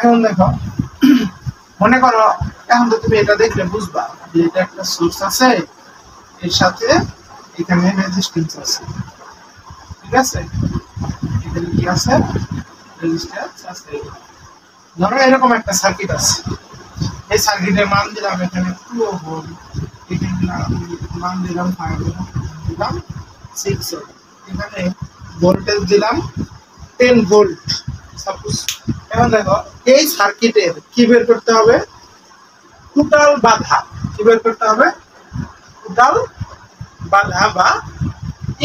এখন দেখো মনে করো এখন তো তুমি এটা দেখলে বুঝবা যে এটা একটা সোর্স আছে, এর সাথে এখানে রেজিস্ট্যান্স আছে, ঠিক আছে? এখানে কি আছে? রেজিস্ট্যান্স আছে। ধরো এরকম একটা সার্কিট আছে, এই সার্কিটের মান দিলাম এখানে 2 ভোল্ট, এখানে মান দিলাম 5 ভোল্ট, দিলাম 6 ভোল্ট, এখানে ভোল্টেজ দিলাম 10 ভোল্ট সাপোজ। এখন দেখো এই সার্কিটের কি বের করতে হবে? টোটাল বাধা। কি বের করতে হবে? টোটাল বাধা বা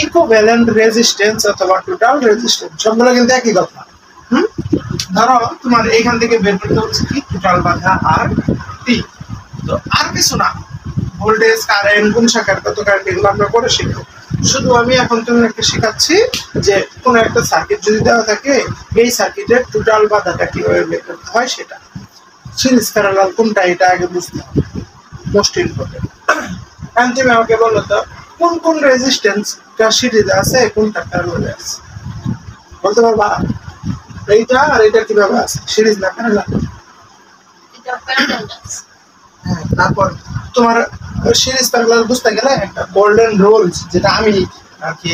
ইকুইভ্যালেন্ট রেজিস্ট্যান্স অথবা টোটাল রেজিস্ট্যান্স, সবগুলো কিন্তু একই কথা। ধরো তোমার এইখান থেকে বের করতে হচ্ছে কি? টোটাল বাধা আর টি। তো আর কিছু না, ভোল্টেজ, কারেন্ট, কোন শাখার কত কারেন্ট, এগুলো আমরা পরে শিখবো। শুধু আমি এখন তোমাকে শেখাচ্ছি যে কোন একটা সার্কিট যদি দেওয়া থাকে, এই সার্কিটের টোটাল বাধাটা কিভাবে বের করতে হয় সেটা। সিরিজ প্যারালাল কোনটা এটা আগে বুঝতে হবে, মোস্ট ইম্পর্টেন্ট। এখন তুমি আমাকে বলো তো কোন কোন রেজিস্ট্যান্সটা সিরিজে আছে, কোনটা প্যারালালে আছে? বলতে পারবা? এইটা আর এটা কিভাবে আছে? সিরিজ না প্যারালাল? এটা প্যারালাল আছে। হ্যাঁ, তারপর তোমার সিরিজ প্যারালাল বুঝতে গেলে একটা গোল্ডেন রুলস, যেটা আমি আর কি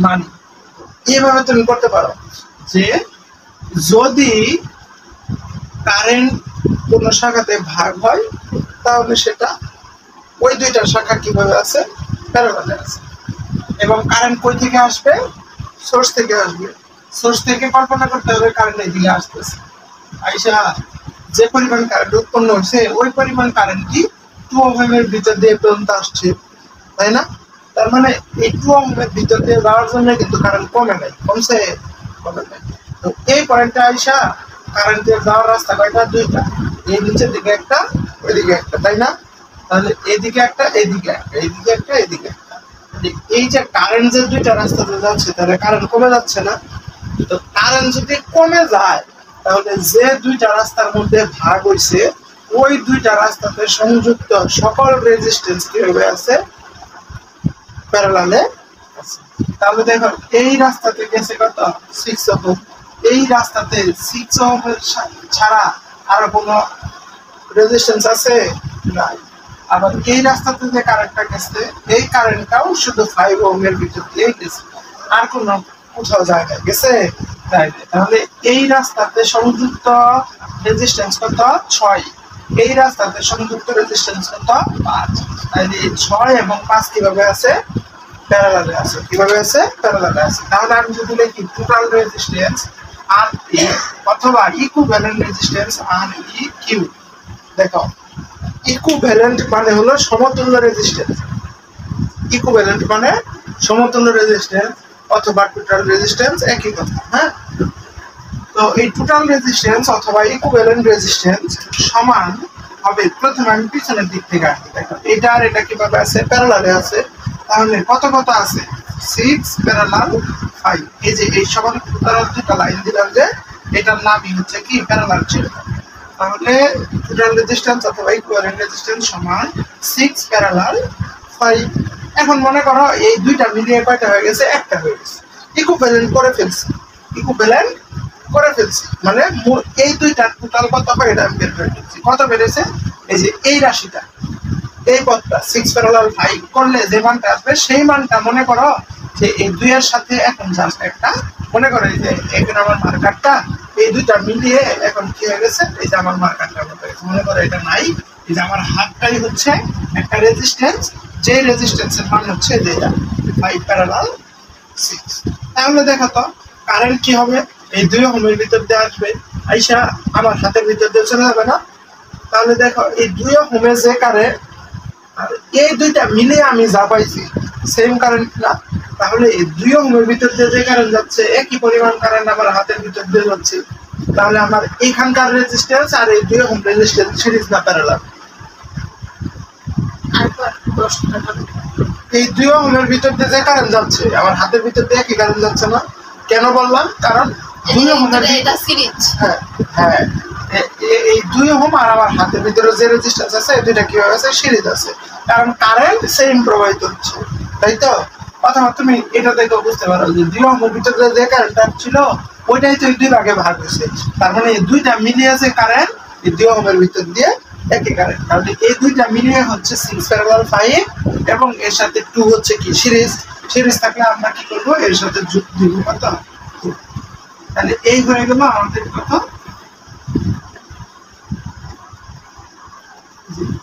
মানি, এইভাবে তুমি করতে পারো যে যদি কারেন্ট কোন শাখাতে ভাগ হয় তাহলে সেটা ওই দুইটা শাখা কিভাবে আছে? প্যারালালে আছে। এবং কারেন্ট কই থেকে আসবে? সোর্স থেকে আসবে। সোর্স থেকে কল্পনা করতে হবে কারেন্ট এদিকে আসতেছে, আইসা যে পরিমাণ কারেন্ট উৎপন্ন হচ্ছে ওই পরিমাণ কারেন্ট কি 2 ওহমের ভিতর দিয়ে পর্যন্ত আসছে, তাই না? তার মানে এই 2 ওহমের ভিতর দিয়ে যাওয়ার জন্য কিন্তু কারেন্ট কমে নাই, কমছে? কমে নাই। তো এই পয়েন্টে আইসা কারেন্টের যাওয়ার রাস্তা কয়টা? দুইটা, এই নিচের দিকে একটা, ওইদিকে একটা, তাই না? তাহলে এদিকে একটা, এদিকে একটা, এদিকে একটা, এদিকে একটা। এই যে কারেন্ট যে দুইটা রাস্তাতে যাচ্ছে তাহলে কারেন্ট কমে যাচ্ছে না? তো কারেন্ট যদি কমে যায় তাহলে যে দুইটা রাস্তার মধ্যে ভাগ হইছে ওই দুইটা রাস্তাতে সংযুক্ত সকল রেজিস্ট্যান্স কিভাবে আছে? প্যারালালে আছে। তাহলে দেখো এই রাস্তাতে গেছে কত? 6 ওহম। এই রাস্তাতে 6 ওহম ছাড়া আর কোনো রেজিস্ট্যান্স আছে? নাই। আবার এই রাস্তাতে যে কারেন্টটা গেছে এই কারেন্টটাও শুধু 5 ওহমের ভিতর দিয়ে গেছে, আর কোনো কোথাও জায়গায় গেছে? তাহলে এই রাস্তাতে সংযুক্ত রেজিস্ট্যান্স কত? 6। এই রাস্তাতে সংযুক্ত রেজিস্ট্যান্স কত? 5। তাহলে 6 এবং 5 কিভাবে আছে? প্যারালালে আছে। কিভাবে আছে? প্যারালালে আছে। তাহলে আমি যদি লিখি টোটাল রেজিস্ট্যান্স আর ই অথবা ইকুইভ্যালেন্ট রেজিস্ট্যান্স আর ই কিউ, দেখো ইকুইভ্যালেন্ট মানে হলো সমতুল্য রেজিস্ট্যান্স, ইকুইভ্যালেন্ট মানে সমতুল্য রেজিস্ট্যান্স অথবা টোটাল রেজিস্ট্যান্স, একই কথা। হ্যাঁ, তো এই টোটাল রেজিস্ট্যান্স অথবা ইকুইভ্যালেন্ট রেজিস্ট্যান্স সমান হবে, প্রথমে আমি পিছনের দিক থেকে আসি। দেখো এটা আর এটা কিভাবে আছে? প্যারালালে আছে। তাহলে কত কত আছে? 6 প্যারালাল 5। এই যে এই সমান দুটো লাইন দিলাম যে এটার নামই হচ্ছে কি? প্যারালাল ছিল। তাহলে টোটাল রেজিস্ট্যান্স অথবা ইকুইভ্যালেন্ট রেজিস্ট্যান্স সমান 6 প্যারালাল 5। এখন মনে করো এই দুইটা মিলিয়ে কয়টা হয়ে গেছে? একটা হয়ে গেছে। ইকুইভ্যালেন্ট করে ফেলছি, ইকুইভ্যালেন্ট করে ফেলছি মানে এই দুইটার টোটাল কত হবে এটা আমি বের করে ফেলছি। কত বেড়েছে? এই যে এই রাশিটা, এই পদটা 6 প্যারালাল 5 করলে যে মানটা আসবে সেই মানটা মনে করো যে এই দুইয়ের সাথে এখন জাস্ট একটা, মনে করো এই যে এখানে আমার মার্কারটা, এই দুইটা মিলিয়ে এখন কি হয়ে গেছে? এই যে আমার মার্কারটার মতো হয়েছে। মনে করো এটা নাই, এই যে আমার হাতটাই হচ্ছে একটা রেজিস্ট্যান্স, যে রেজিস্ট্যান্সের মান হচ্ছে যেটা 5 প্যারালাল 6। তাহলে দেখো তো কারেন্ট কি হবে? এই 2 ওহমের ভিতর দিয়ে আসবে, আইসা আমার হাতের ভিতর দিয়ে চলে যাবে না? তাহলে দেখো এই 2 ওহমের যে কারেন্ট আর এই দুইটা মিলে আমি যা পাইছি সেম কারেন্ট না? তাহলে এই 2 ওহমের ভিতর দিয়ে যে কারেন্ট যাচ্ছে একই পরিমাণ কারেন্ট আমার হাতের ভিতর দিয়ে যাচ্ছে। তাহলে আমার এখানকার রেজিস্ট্যান্স আর এই 2 ওহম রেজিস্ট্যান্স সিরিজ না প্যারালাল? এই 2 ওহমের ভিতর দিয়ে যে কারেন্ট যাচ্ছে আমার হাতের ভিতর দিয়ে একই কারেন্ট যাচ্ছে না? কেন বললাম? কারণ 2 ওহমের এটা সিরিজ। হ্যাঁ হ্যাঁ, এই 2 ওহম আর আমার হাতের ভিতরে যে রেজিস্ট্যান্স আছে এই দুইটা কি হয়ে আছে? সিরিজ আছে, কারণ কারেন্ট সেম প্রবাহিত হচ্ছে, তাই তো? অথবা তুমি এটা দেখে বুঝতে পারো যে 2 ওহমের ভিতরে যে কারেন্টটা ছিল ওইটাই তো এই দুই ভাগে ভাগ হয়েছে, তার মানে এই দুইটা মিলিয়ে যে কারেন্ট এই 2 ওহমের ভিতর দিয়ে একই কারেন্ট, তাহলে এই দুইটা মিলিয়ে হচ্ছে 6 প্যারালাল 5 এবং এর সাথে 2 হচ্ছে কি সিরিজ থাকলে আমরা কি করব এর সাথে যোগ দিব কত, তাহলে এই হয়ে গেল আমাদের কত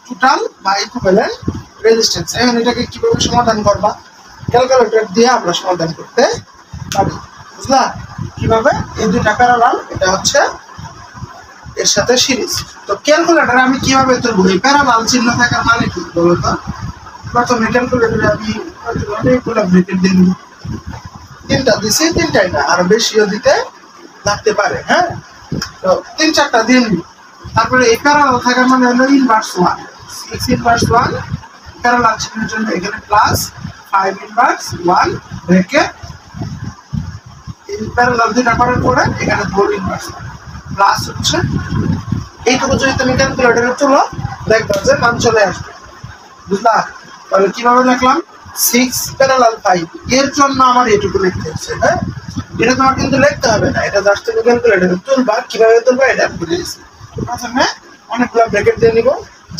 টোটাল বা ইকুইভ্যালেন্ট রেজিস্ট্যান্স। এখন এটাকে কিভাবে সমাধান করবা, ক্যালকুলেটর দিয়ে আমরা সমাধান করতে পারি, বুঝলা কিভাবে? এই দুইটা প্যারালাল, এটা হচ্ছে এর সাথে সিরিজ। তো ক্যালকুলেটরে আমি কিভাবে তুলবো এই প্যারালাল চিহ্ন থাকার মানে কি বলো তো? প্রথমে ক্যালকুলেটরে আমি অনেকগুলো ব্র্যাকেট দিয়ে নিব, তিনটা দিছি, তিনটাই না আরো বেশিও দিতে লাগতে পারে, হ্যাঁ তো 3-4টা দিয়ে নিব। তারপরে এই প্যারালাল থাকার মানে হলো ইনভার্স 1, 6 ইনভার্স 1 প্যারালাল চিহ্নের জন্য এখানে প্লাস 5 ইনভার্স 1 ব্র্যাকেট, এই প্যারালাল দুটো করার পরে এখানে 4 ইনভার্স প্লাস হচ্ছে এইটুকু যদি তুমি ক্যালকুলেটরে তুলো দেখবা যে মান চলে আসবে, বুঝলা? তাহলে কিভাবে লিখলাম 6 প্যারালাল 5 এর জন্য আমার এইটুকু লিখতে হচ্ছে, হ্যাঁ এটা তোমার কিন্তু লিখতে হবে না, এটা জাস্ট তুমি ক্যালকুলেটরে তুলবা, কিভাবে তুলবা এটা আমি বলে দিচ্ছি। প্রথমে অনেকগুলো ব্র্যাকেট দিয়ে নিব,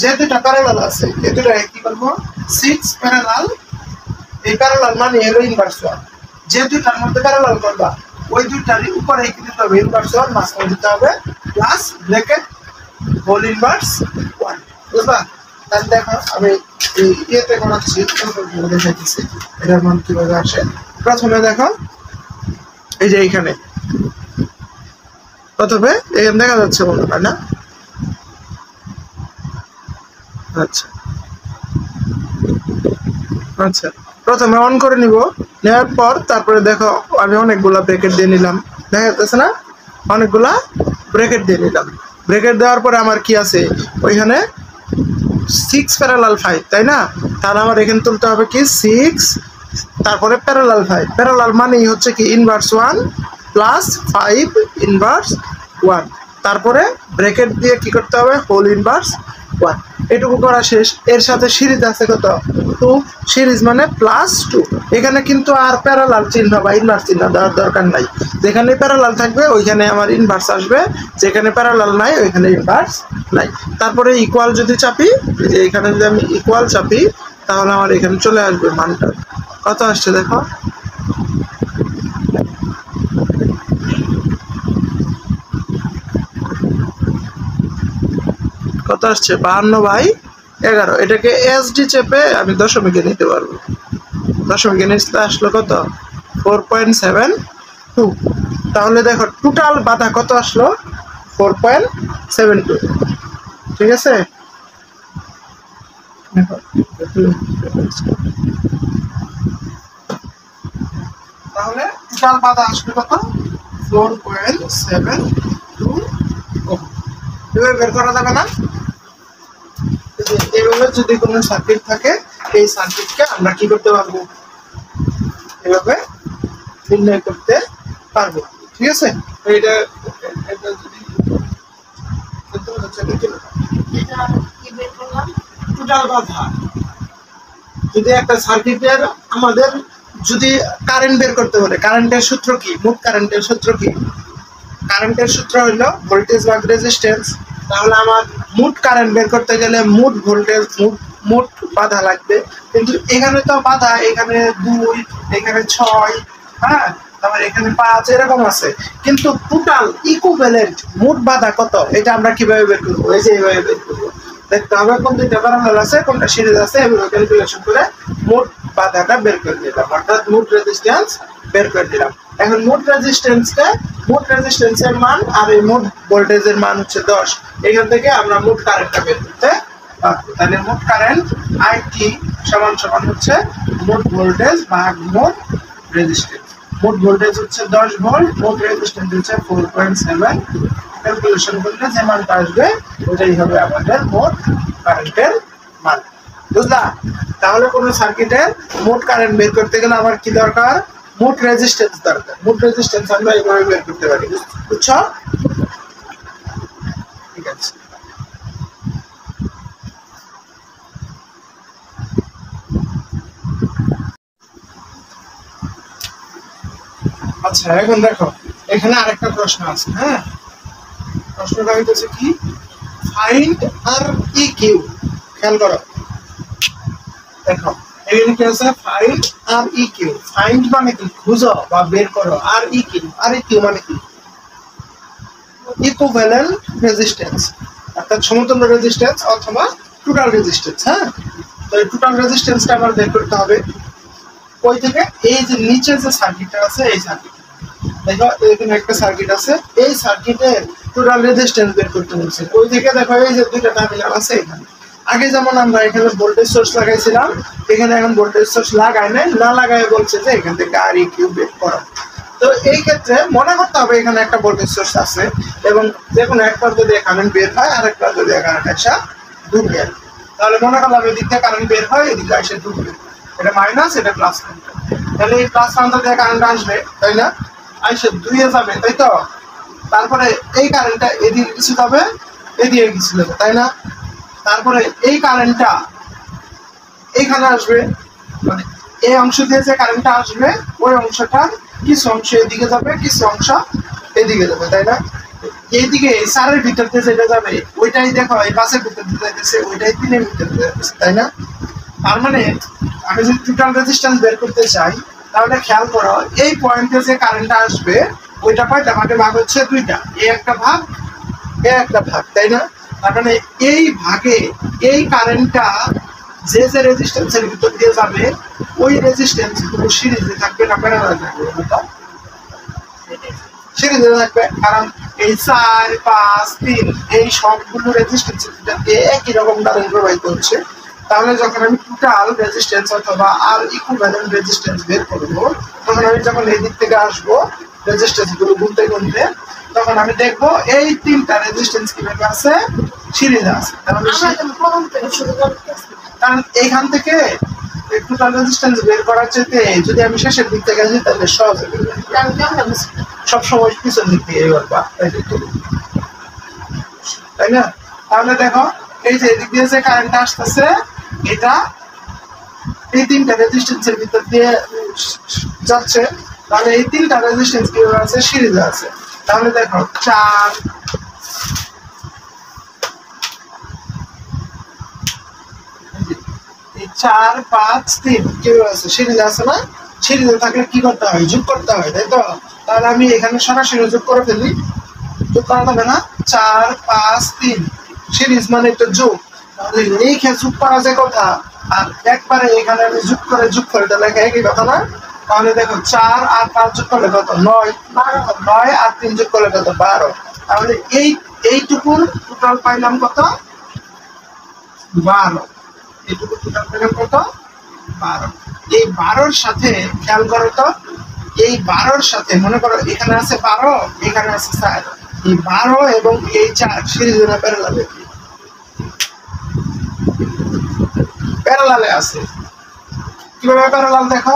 যে দুটো প্যারালাল আছে এই দুটো কি করব 6 প্যারালাল, এই প্যারালাল মানে হলো ইনভার্স 1, যে দুটার মধ্যে প্যারালাল করবা ওই দুইটারই উপরে কি দিতে হবে ইনভার্স 1, মাঝখানে দিতে হবে প্লাস ব্র্যাকেট হোল ইনভার্স 1, বুঝলা? তাহলে দেখো আমি এই ইয়েতে করাচ্ছি, দেখাচ্ছি এটার মান কিভাবে আসে। প্রথমে দেখো এই যে এইখানে প্রথমে এখানে দেখা যাচ্ছে মনে হয় না, আচ্ছা আচ্ছা প্রথমে অন করে নিব, নেওয়ার পর তারপরে দেখো আমি অনেকগুলা ব্র্যাকেট দিয়ে নিলাম, দেখা যাচ্ছে না অনেকগুলা ব্র্যাকেট দিয়ে নিলাম। ব্র্যাকেট দেওয়ার পরে আমার কি আছে ওইখানে 6 প্যারালাল 5, তাই না? তাহলে আমার এখানে তুলতে হবে কি 6 তারপরে প্যারালাল 5, প্যারালাল মানেই হচ্ছে কি ইনভার্স 1 প্লাস 5 ইনভার্স 1, তারপরে ব্র্যাকেট দিয়ে কি করতে হবে হোল ইনভার্স 1, এটুকু করা শেষ। এর সাথে সিরিজ আছে কত 2, সিরিজ মানে প্লাস 2, এখানে কিন্তু আর প্যারালাল চিহ্ন বা ইনভার্স চিহ্ন দেওয়ার দরকার নাই, যেখানে প্যারালাল থাকবে ওইখানে আমার ইনভার্স আসবে, যেখানে প্যারালাল নাই ওইখানে ইনভার্স নাই। তারপরে ইকুয়াল যদি চাপি, এখানে যদি আমি ইকুয়াল চাপি তাহলে আমার এখানে চলে আসবে মানটা কত আসছে দেখো, কত আসছে 52/11, এটাকে এসডি চেপে আমি দশমিকে নিতে পারবো, দশমিকে নিতে আসলো কত 4.72, তাহলে দেখো টোটাল বাধা কত আসলো 4.72, ঠিক আছে? তাহলে টোটাল বাধা আসবে কত 4.72 ওহম। এভাবে বের করা যাবে না? এভাবে যদি কোনো সার্কিট থাকে এই সার্কিটকে আমরা কি করতে পারবো এভাবে নির্ণয় করতে পারবো, ঠিক আছে? এটা এটা যদি এটা কি বের করলাম টোটাল বাধা, যদি একটা সার্কিটের আমাদের যদি কারেন্ট বের করতে বলে, কারেন্টের সূত্র কি, মোট কারেন্টের সূত্র কি? কারেন্টের সূত্র হলো ভোল্টেজ ভাগ রেজিস্ট্যান্স, তাহলে আমার মোট কারেন্ট বের করতে গেলে মোট ভোল্টেজ মোট বাধা লাগবে, কিন্তু এখানে তো বাধা এখানে 2 এখানে 6, হ্যাঁ তারপর এখানে 5 এরকম আছে, কিন্তু টোটাল ইকুইভ্যালেন্ট মোট বাধা কত এটা আমরা কিভাবে বের করবো? এই যে এইভাবে বের করবো, দেখতে হবে কোন দুইটা প্যারালাল আছে কোনটা সিরিজ আছে এবং ক্যালকুলেশন করে মোট বাধাটা বের করে দিলাম, অর্থাৎ মোট রেজিস্ট্যান্স বের করে দিলাম। এখন মোট রেজিস্ট্যান্সের মান আর এই মোট ভোল্টেজের মান হচ্ছে 10, এখান থেকে আমরা মোট কারেন্টটা বের করতে পারবো। তাহলে মোট কারেন্ট আইটি সমান সমান হচ্ছে মোট ভোল্টেজ ভাগ মোট রেজিস্ট্যান্স। মোট ভোল্টেজ হচ্ছে 10 ভোল্ট, মোট রেজিস্ট্যান্স হচ্ছে 4.7, ক্যালকুলেশন করলে যে মানটা আসবে ওটাই হবে আমাদের মোট কারেন্টের মান, বুঝলা? তাহলে কোন সার্কিটের মোট কারেন্ট বের করতে গেলে আমার কি দরকার? মোট রেজিস্ট্যান্স দরকার। মোট রেজিস্ট্যান্স আমরা এইভাবে বের করতে পারি, বুঝছো? ঠিক আছে। আচ্ছা এখন দেখো এখানে আরেকটা প্রশ্ন আছে। হ্যাঁ, প্রশ্নটা হইতেছে কি, ফাইন্ড আর ই কিউ। খেয়াল করো, দেখো এখানে কি আছে, ফাইন্ড আর ই কিউ। ফাইন্ড মানে কি, খুঁজো বা বের করো। আর ই কিউ, আর ই কিউ মানে কি, ইকুইভ্যালেন্ট রেজিস্ট্যান্স, অর্থাৎ সমতুল্য রেজিস্ট্যান্স অথবা টোটাল রেজিস্ট্যান্স। হ্যাঁ, তো এই টোটাল রেজিস্ট্যান্সটা আমার বের করতে হবে কই থেকে, এই যে নিচে যে সার্কিটটা আছে এই সার্কিট। দেখো এখানে একটা সার্কিট আছে, এই সার্কিটের টোটাল রেজিস্ট্যান্স বের করতে বলছে। ওই থেকে দেখো এই যে দুইটা টার্মিনাল আছে এখানে। আগে যেমন আমরা এখানে ভোল্টেজ সোর্স লাগাইছিলাম, এখানে এখন ভোল্টেজ সোর্স লাগাই নাই, না লাগাই বলছে যে এখান থেকে আর ই কিউ বের করো। তো এই ক্ষেত্রে মনে করতে হবে এখানে একটা ভোল্টেজ সোর্স আছে এবং যে কোনো এক প্রান্ত দিয়ে কারেন্ট বের হয় আর এক প্রান্ত দিয়ে কারেন্ট আসা ঢুকে। তাহলে মনে করলাম এদিক থেকে কারেন্ট বের হয়, এদিকে এসে ঢুকবে, এটা মাইনাস এটা প্লাস। তাহলে এই প্লাস প্রান্ত দিয়ে কারেন্ট আসবে, তাই না, আইসে দুইয়ে যাবে, তাই তো। তারপরে এই কারেন্টটা এদিকে কিছু যাবে, এদিকে কিছু যাবে, তাই না। তারপরে এই কারেন্টটা এইখানে আসবে, মানে এই অংশ দিয়ে যে কারেন্টটা আসবে ওই অংশটার কিছু অংশ এদিকে যাবে, কিছু অংশ এদিকে যাবে, তাই না। এইদিকে সারের ভিতর দিয়ে যেটা যাবে ওইটাই দেখো এই পাশের ভিতর দিয়ে যাইতেছে, ওইটাই তিনের ভিতর দিয়ে যাইতেছে, তাই না। তার মানে আমি যদি টোটাল রেজিস্ট্যান্স বের করতে চাই তাহলে খেয়াল করো এই পয়েন্টে যে কারেন্টটা আসবে ওইটা কয়টা ভাগে ভাগ হচ্ছে, দুইটা, এই একটা ভাগ এই একটা ভাগ, তাই না। তার মানে এই ভাগে এই কারেন্টটা যে যে রেজিস্ট্যান্সের ভিতর দিয়ে যাবে ওই রেজিস্ট্যান্স গুলো সিরিজে থাকবে না প্যারালাল থাকবে, সিরিজে থাকবে। কারণ এই 4, 5, 3 এই সবগুলো রেজিস্ট্যান্সের ভিতর দিয়ে একই রকম কারেন্ট প্রবাহিত হচ্ছে। তাহলে যখন আমি টোটাল রেজিস্ট্যান্স অথবা আর ইকুইভ্যালেন্ট রেজিস্ট্যান্স বের করব, তখন আমি যখন এই দিক থেকে আসবো রেজিস্ট্যান্স গুলো গুনতে গুনতে, তখন আমি দেখবো এই তিনটা রেজিস্ট্যান্স কিভাবে আছে, সিরিজে আছে। কারণ এইখান থেকে টোটাল রেজিস্ট্যান্স বের করার চাইতে যদি আমি শেষের দিক থেকে আসি তাহলে সহজ হবে, সবসময় পিছন দিক থেকে করবা, তাই না। তাহলে দেখো এই যে এদিক দিয়ে যে কারেন্টটা আসতেছে এটা এই তিনটা রেজিস্ট্যান্সের ভিতর দিয়ে যাচ্ছে। তাহলে এই তিনটা রেজিস্ট্যান্স কিভাবে আছে, সিরিজে আছে। তাহলে দেখো 4, 5, 3 কিভাবে আছে, সিরিজে আছে না। সিরিজে থাকলে কি করতে হয়, যোগ করতে হয়, তাই তো। তাহলে আমি এখানে সরাসরি যোগ করে ফেলি, যোগ করা যাবে না, 4, 5, 3 সিরিজ মানে একটা যোগ। তাহলে এইখানে যোগ করা যায় কথা, আর একবারে এখানে আমি যোগ করে তাহলে একই কথা না। তাহলে দেখো 4 আর 5 যোগ করলে কত, 9, 9 আর 3 যোগ করলে কত, 12। তাহলে এইটুকুর টোটাল পাইলাম কত, 12। এইটুকু টোটাল পাইলাম কত, 12। এই 12-র সাথে খেয়াল করো তো, এই 12-র সাথে মনে করো এখানে আছে 12, এখানে আছে 4। এই 12 এবং এই 4 সিরিজে না প্যারালালে, প্যারালালে আছে। কিভাবে প্যারালাল দেখো,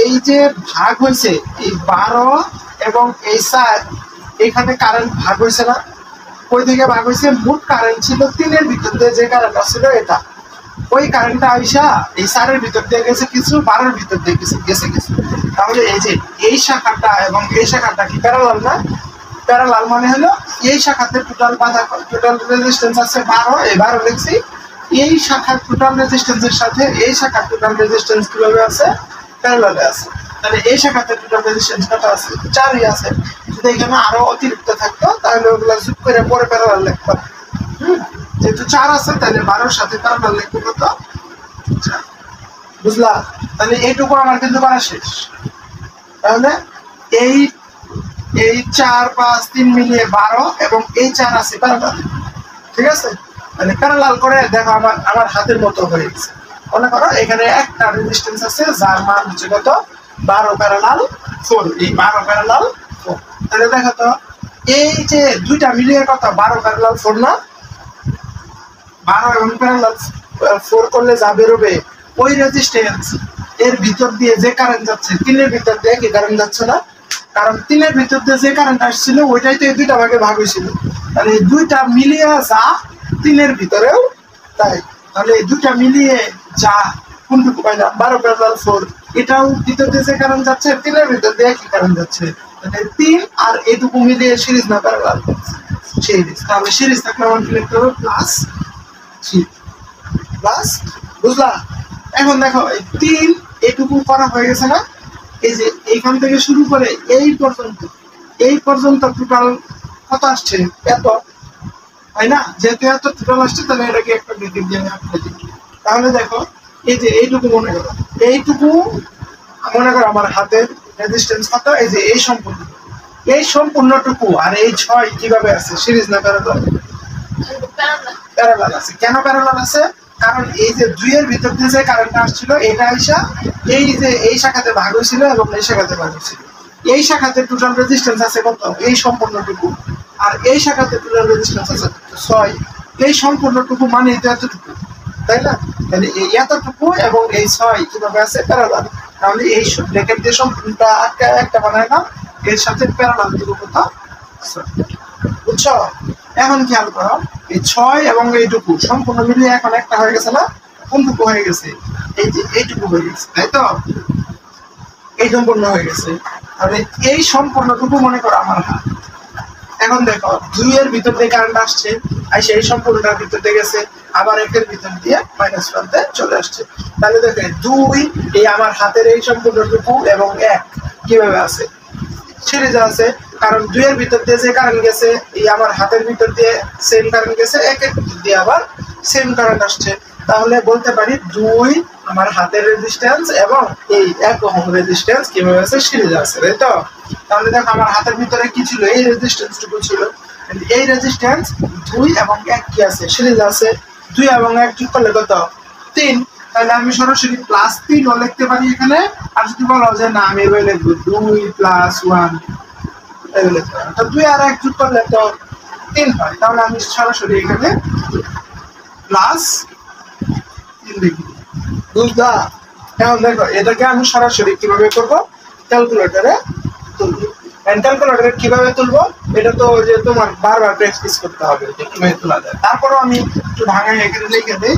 এই যে ভাগ হয়েছে এই 12 এবং এই 4, এখানে কারেন্ট ভাগ হয়েছে না। ওই দিকে ভাগ হয়েছে, মোট কারেন্ট ছিল 3-এর ভিতর দিয়ে যে কারেন্ট ছিল এটা, ওই কারেন্টটা আইসা এই 4-এর ভিতর দিয়ে গেছে কিছু, 12-এর ভিতর দিয়ে গেছে কিছু। তাহলে এই যে এই শাখাটা এবং এই শাখাটা কি প্যারালাল না। প্যারালাল মানে হলো এই শাখাতে টোটাল রেজিস্ট্যান্স আছে 12, এই 12 লিখছি। এই শাখার টোটাল রেজিস্ট্যান্সের সাথে এই শাখার টোটাল রেজিস্ট্যান্স কিভাবে আছে, প্যারালালে আছে। তাহলে এই শাখাতে টোটাল রেজিস্ট্যান্স কত আছে, 4ই আছে। যদি এখানে আরো অতিরিক্ত থাকতো তাহলে ওগুলা যোগ করে পরে প্যারালাল লিখতাম। যেহেতু 4 আছে তাহলে 12-র সাথে প্যারালাল লিখবো কত, 4। বুঝলা। তাহলে এইটুকু আমার কিন্তু করা শেষ। তাহলে এই 4, 5, 3 মিলিয়ে 12 এবং এই 4 আছে প্যারালাল, ঠিক আছে। তাহলে প্যারালাল করে দেখো আমার হাতের মতো হয়ে গেছে। মনে করো এখানে একটা রেজিস্ট্যান্স আছে যার মান হচ্ছে কত, 12 প্যারালাল 4। এই 12 প্যারালাল 4। তাহলে দেখো তো এই যে দুইটা মিলিয়ে কত, 12 প্যারালাল 4 না। 12 এবং প্যারালাল 4 করলে যা বেরোবে ওই রেজিস্ট্যান্স এর ভিতর দিয়ে যে কারেন্ট যাচ্ছে 3-এর ভিতর দিয়ে কি কারেন্ট যাচ্ছে না। কারণ 3-এর ভিতর দিয়ে যে কারেন্ট আসছিল ওইটাই তো এই দুইটা ভাগে ভাগ হয়েছিল। তাহলে এই দুইটা মিলিয়ে যা 3-এর ভিতরেও তাই। তাহলে এই দুইটা মিলিয়ে যা কোনটুকু পাইলাম, 12 প্যারালাল 4। এটাও ভিতর দিয়ে যে কারেন্ট যাচ্ছে, 3 এর ভিতর দিয়ে কি কারেন্ট যাচ্ছে, মানে 3 আর এইটুকু মিলিয়ে সিরিজ না প্যারালাল সিরিজ। তাহলে সিরিজ থাকলে আমার কি লিখতে হবে প্লাস 3 প্লাস, বুঝলা? এখন দেখো এই 3 এইটুকু করা হয়ে গেছে না, এই যে এইখান থেকে শুরু করে এই পর্যন্ত টোটাল কত আসছে, এত, তাই না? যেহেতু এত টোটাল আসছে তাহলে এটাকে একটা ব্র্যাকেট দিয়ে আমি লিখি। তাহলে দেখো এই যে এইটুকু মনে করো, এইটুকু মনে করো আমার হাতের রেজিস্ট্যান্স কত, এই যে এই সম্পূর্ণটুকু আর এই 6 কিভাবে আছে, সিরিজ না প্যারালাল? প্যারালাল আছে। কেন প্যারালাল আছে? কারণ এই যে 2 এর ভিতর দিয়ে যে কারেন্ট আসছিল এটা আইসা এই যে এই শাখাতে ভাগ হয়েছিল এবং এই শাখাতে ভাগ হয়েছিল। এই শাখাতে টোটাল রেজিস্ট্যান্স আছে কত, এই সম্পূর্ণটুকু, আর এই শাখাতে টোটাল রেজিস্ট্যান্স আছে 6। এই সম্পূর্ণটুকু মানে এটা এতটুকু, তাই না? তাহলে এই এতটুকু এবং এই 6 কিভাবে আছে, প্যারালাল। তাহলে এই ব্র্যাকেট দিয়ে সম্পূর্ণটা একটা বানায় না, এর সাথে প্যারালাল দিব কোথাও, বুঝছো? এখন খেয়াল করো, এই 6 এবং এইটুকু সম্পূর্ণ মিলিয়ে এখন একটা হয়ে গেছে না? কোনটুকু হয়ে গেছে, এই যে এইটুকু হয়ে গেছে, তাই তো? এই সম্পূর্ণ হয়ে গেছে। তাহলে এই সম্পূর্ণটুকু মনে করো আমার হাত। এখন দেখো 2 এর ভিতর দিয়ে কারেন্ট আসছে, আর সেই সম্পূর্ণটার ভিতর দিয়ে গেছে, আবার 1 এর ভিতর দিয়ে মাইনাস প্রান্তে চলে আসছে। তাহলে দেখো 2 এই আমার হাতের এই সম্পূর্ণটুকু এবং 1 কিভাবে আছে, সিরিজে আছে। কারণ 2 এর ভিতর দিয়ে যে কারেন্ট গেছে, এই আমার হাতের ভিতর দিয়ে সেম কারেন্ট গেছে, 1 এর ভিতর দিয়ে আবার সেম কারেন্ট আসছে। তাহলে বলতে পারি 2 আমার হাতের রেজিস্ট্যান্স এবং এই 1 ওহম রেজিস্ট্যান্স কিভাবে আছে, সিরিজে আছে, তাই তো? তাহলে দেখো আমার হাতের ভিতরে কি ছিল, এই রেজিস্ট্যান্সটুকু ছিল। এই রেজিস্ট্যান্স 2 এবং 1 কি আছে, সিরিজে আছে। 2 এবং 1 যোগ করলে কত, 3। তাহলে আমি সরাসরি +3 ও লিখতে পারি এখানে। আর যদি বলো যে না আমি এভাবে লিখবো 2 + 1, এভাবে লিখতে পারি। তো 2 আর 1 যোগ করলে তো 3 হয়। তাহলে আমি সরাসরি এখানে +3 লিখি, বুঝলা? এখন দেখো এটাকে আমি সরাসরি কিভাবে করবো, ক্যালকুলেটরে তুলবো। ক্যালকুলেটরে কিভাবে তুলবো, এটা তো যে তোমার বারবার প্র্যাকটিস করতে হবে যে কিভাবে তোলা যায়। তারপরও আমি একটু ভাঙায় এখানে লিখে দিই,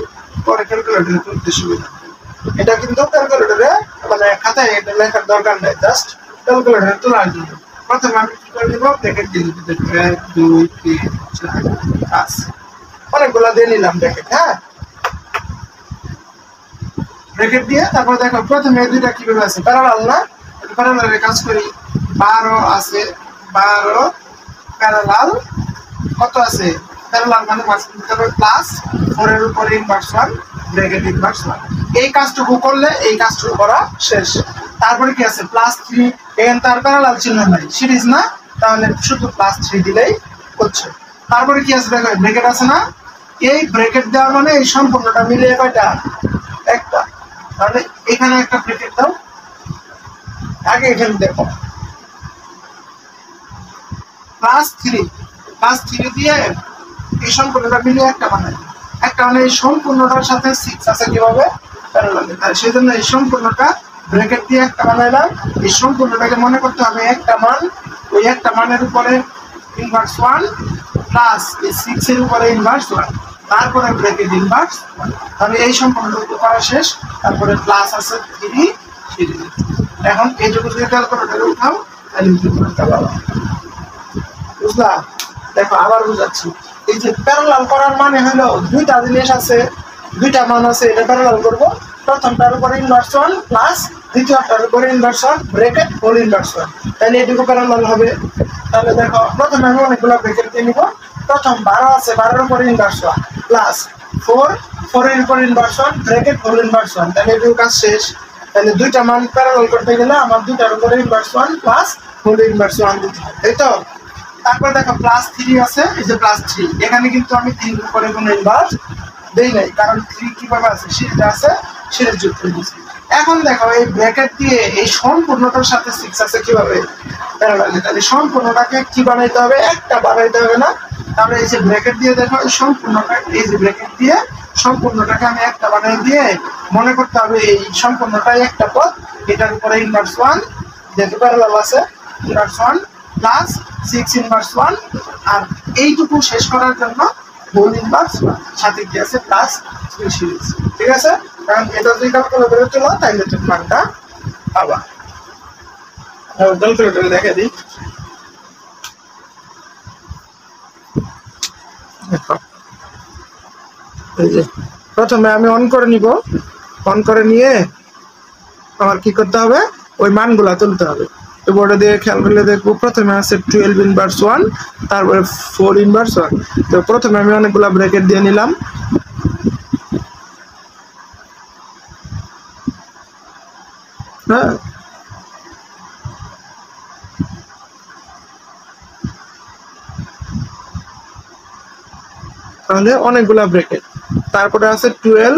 পরে ক্যালকুলেটরে তুলতে সুবিধা। এটা কিন্তু ক্যালকুলেটরে মানে খাতায় এটা লেখার দরকার নেই, জাস্ট ক্যালকুলেটরে তোলার জন্য। প্রথমে আমি কি করে দিব, ব্র্যাকেট দিয়ে দিতে 1 2 3 4 5 অনেকগুলো দিয়ে নিলাম ব্র্যাকেট। হ্যাঁ, ব্র্যাকেট দিয়ে তারপর দেখো প্রথমে এই দুইটা কিভাবে আছে, প্যারালাল না? প্যারালালের কাজ করি। 12 আছে, 12 প্যারালাল কত আছে, প্যারালাল মানে মাঝখানে দিতে হবে +4 এর উপরে ইনভার্স 1 ব্র্যাকেট ইনভার্স 1। এই কাজটুকু করলে এই কাজটুকু করা শেষ। তারপরে কি আছে, +3। এখানে তার প্যারালাল চিহ্ন নাই, সিরিজ না, তাহলে শুধু +3 দিলেই হচ্ছে। তারপরে কি আছে দেখো, ব্র্যাকেট আছে না? এই ব্র্যাকেট দেওয়া মানে এই সম্পূর্ণটা মিলিয়ে কয়টা, একটা। তাহলে এখানে একটা ব্র্যাকেট দাও, আগে এখানে দেখো +3 দিয়ে এই সম্পূর্ণটা মিলিয়ে একটা বানাই। একটা মানে এই সম্পূর্ণটার সাথে 6 আছে কিভাবে, প্যারালাল। তাই সেজন্য এই সম্পূর্ণটা ব্র্যাকেট দিয়ে একটা বানাইলাম। এই সম্পূর্ণটাকে মনে করতে হবে একটা মান, ওই একটা মানের উপরে ইনভার্স 1 প্লাস এই 6 এর উপরে ইনভার্স 1, তারপরে ব্র্যাকেট ইনভার্স 1। তাহলে এই সম্পূর্ণটুকু করা শেষ। তারপরে প্লাস আছে 3 সিরিজ। এখন এইটুকু যদি ক্যালকুলেটরে উঠাও তাহলে বুঝলা? দেখো আবার বুঝাচ্ছি। এই যে প্যারালাল করার মানে হলো দুইটা জিনিস আছে, দুইটা মান আছে, এটা প্যারালাল করব। প্রথমটার উপরে ইনভার্স 1 প্লাস দ্বিতীয়টার উপরে ইনভার্স 1 ব্র্যাকেট হোল ইনভার্স 1, তাহলে এটুকু প্যারালাল হবে। তাহলে দেখো প্রথমে আমি অনেকগুলো ব্র্যাকেট দিয়ে নিব। প্রথম 12 আছে, 12 এর উপরে ইনভার্স 1 প্লাস 4 এর উপরে ইনভার্স 1 ব্র্যাকেট হোল ইনভার্স 1, তাহলে এটুকু কাজ শেষ। তাহলে দুইটা মান প্যারালাল করতে গেলে আমার দুইটার উপরে ইনভার্স 1 প্লাস হোল ইনভার্স 1 দিতে হয়, তাই তো? তারপর দেখো +3 আছে, এই যে +3, এখানে কিন্তু আমি 3 এর উপরে কোনো ইনভার্স দেই নাই, কারণ 3 কিভাবে আছে, সিরিজ আছে, সিরিজ যুক্ত দিয়েছি। এখন দেখো এই ব্র্যাকেট দিয়ে এই সম্পূর্ণটার সাথে 6 আছে কিভাবে, প্যারালালি। তাহলে সম্পূর্ণটাকে কি বানাইতে হবে, একটা বানাইতে হবে না? তাহলে এই যে ব্র্যাকেট দিয়ে দেখো এই সম্পূর্ণটা, এই যে ব্র্যাকেট দিয়ে সম্পূর্ণটাকে আমি একটা বানাই দিয়ে মনে করতে হবে এই সম্পূর্ণটাই একটা পদ, এটার উপরে ইনভার্স 1 যেহেতু প্যারালাল আছে, ইনভার্স 1 প্লাস 6 ইনভার্স 1, আর এইটুকু শেষ করার জন্য হোল ইনভার্স 1, সাথে কি আছে +3 সিরিজ। ঠিক আছে? কারণ এটা যদি ক্যালকুলেটরে তোলা তাহলে তুমি মানটা পাবা। ক্যালকুলেটরে দেখে দিই। এই যে প্রথমে আমি অন করে নিব, অন করে নিয়ে আমার কি করতে হবে, ওই মানগুলা তুলতে হবে। তো বোর্ডে দিয়ে খেয়াল করলে দেখবো প্রথমে আছে 12 ইনভার্স 1, তারপরে 4 ইনভার্স 1। তো প্রথমে আমি অনেকগুলা ব্র্যাকেট দিয়ে নিলাম। হ্যাঁ, তাহলে অনেকগুলা ব্র্যাকেট। তারপরে আছে 12